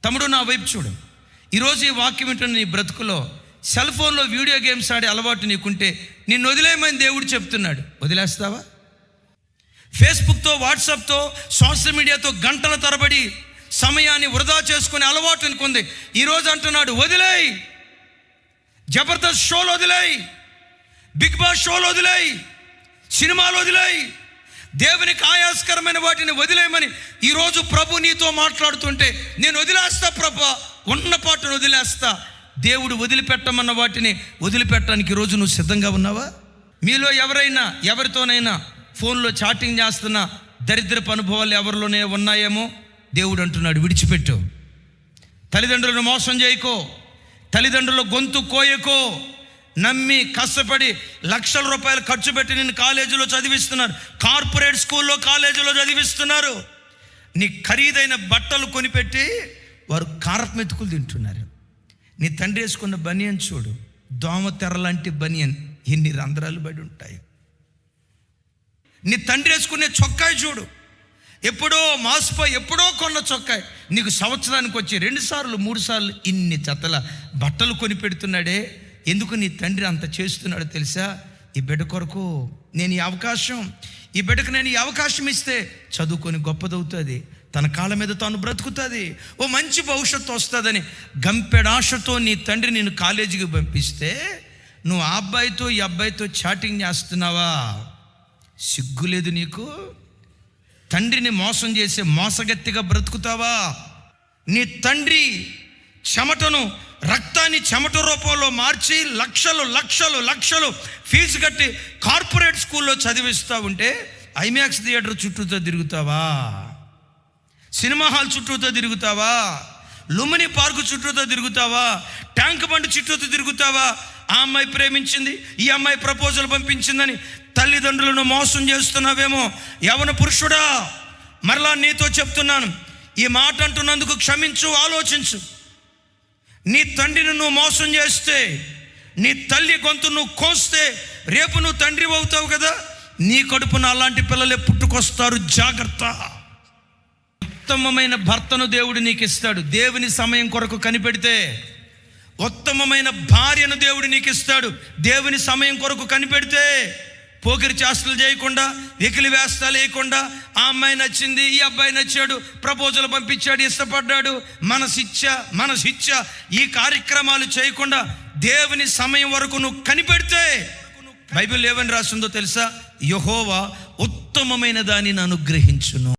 తమ్ముడు, నా వైపు చూడు. ఈరోజు ఈ వాక్యం వింటున్న నీ బ్రతుకులో సెల్ ఫోన్లో వీడియో గేమ్స్ ఆడే అలవాటు నీకుంటే నిన్ను వదిలేయమని దేవుడు చెప్తున్నాడు. వదిలేస్తావా? ఫేస్బుక్తో, వాట్సాప్తో, సోషల్ మీడియాతో గంటల తరబడి సమయాన్ని వృధా చేసుకునే అలవాటు నీకుంది. ఈరోజు అంటున్నాడు, వదిలేయి. జబర్దస్త్ షోలు వదిలేయి, బిగ్ బాస్ షోలు వదిలేయి, సినిమాలు వదిలేయి, దేవునికి ఆయాస్కరమైన వాటిని వదిలేయమని ఈరోజు ప్రభు నీతో మాట్లాడుతుంటే, నేను వదిలేస్తా ప్రభు, ఉన్న పాటను వదిలేస్తా. దేవుడు వదిలిపెట్టమన్న వాటిని వదిలిపెట్టడానికి ఈరోజు నువ్వు సిద్ధంగా ఉన్నావా? మీలో ఎవరైనా ఎవరితోనైనా ఫోన్లో చాటింగ్ చేస్తున్న దరిద్రపు అనుభవాలు ఎవరిలోనే ఉన్నాయేమో దేవుడు అంటున్నాడు, విడిచిపెట్టు. తల్లిదండ్రులను మోసం చేయకో, తల్లిదండ్రుల గొంతు కోయకో. నమ్మి కష్టపడి లక్షల రూపాయలు ఖర్చు పెట్టి నిన్ను కాలేజీలో చదివిస్తున్నారు, కార్పొరేట్ స్కూల్లో కాలేజీలో చదివిస్తున్నారు. నీ ఖరీదైన బట్టలు కొనిపెట్టి వారు కారపు మెతుకులు తింటున్నారు. నీ తండ్రి వేసుకున్న బనియన్ చూడు, దోమ తెర లాంటి బనియన్, ఎన్ని రంధ్రాలు పడి ఉంటాయి. నీ తండ్రి వేసుకునే చొక్కాయి చూడు, ఎప్పుడో మాసిపోయి ఎప్పుడో కొన్న చొక్కాయి, నీకు సంవత్సరానికి వచ్చి 2 సార్లు 3 సార్లు ఇన్ని జతల బట్టలు కొని పెడుతున్నాడే. ఎందుకు నీ తండ్రి అంత చేస్తున్నాడో తెలుసా? ఈ బిడ్డ కొరకు నేను ఈ బిడ్డకు నేను ఈ అవకాశం ఇస్తే చదువుకొని గొప్పదవుతుంది, తన కాళ్ళ మీద తాను బ్రతుకుతుంది, ఓ మంచి భవిష్యత్తు వస్తుందని గంపెడాశతో నీ తండ్రి నేను కాలేజీకి పంపిస్తే నువ్వు ఆ అబ్బాయితో ఈ అబ్బాయితో చాటింగ్ చేస్తున్నావా? సిగ్గులేదు నీకు? తండ్రిని మోసం చేసే మోసగత్తిగా బ్రతుకుతావా? నీ తండ్రి చెమటను రక్తాన్ని చెమట రూపంలో మార్చి లక్షలు లక్షలు లక్షలు ఫీజు కట్టి కార్పొరేట్ స్కూల్లో చదివిస్తూ ఉంటే ఐమాక్స్ థియేటర్ చుట్టూతో తిరుగుతావా? సినిమా హాల్ చుట్టూతో తిరుగుతావా? లుంబిని పార్కు చుట్టూతో తిరుగుతావా? ట్యాంక్ బండ్ చుట్టూతో తిరుగుతావా? ఆ అమ్మాయి ప్రేమించింది, ఈ అమ్మాయి ప్రపోజల్ పంపించిందని తల్లిదండ్రులను మోసం చేస్తున్నావేమో. యవన పురుషుడా, మరలా నీతో చెప్తున్నాను, ఈ మాట అంటున్నందుకు క్షమించు, ఆలోచించు. నీ తండ్రిని నువ్వు మోసం చేస్తే, నీ తల్లి గొంతు నువ్వు కోస్తే రేపు నువ్వు తండ్రి అవుతావు కదా. నీ కడుపున అలాంటి పిల్లలే పుట్టుకొస్తారు, జాగ్రత్త. ఉత్తమమైన భర్తను దేవుడు నీకు ఇస్తాడు, దేవుని సమయం కొరకు కనిపెడితే. ఉత్తమమైన భార్యను దేవుడు నీకు ఇస్తాడు, దేవుని సమయం కొరకు కనిపెడితే. పోకిరి చేష్టలు చేయకుండా, వెకిలి వేస్తాలు వేయకుండా, ఆ అమ్మాయి నచ్చింది, ఈ అబ్బాయి నచ్చాడు, ప్రపోజల్ పంపించాడు, ఇష్టపడ్డాడు, మనసిచ్చ ఈ కార్యక్రమాలు చేయకుండా దేవుని సమయం వరకు నువ్వు కనిపెడితే, బైబిల్ ఏమని రాసిందో తెలుసా? యెహోవా ఉత్తమమైన దానిని అనుగ్రహించును.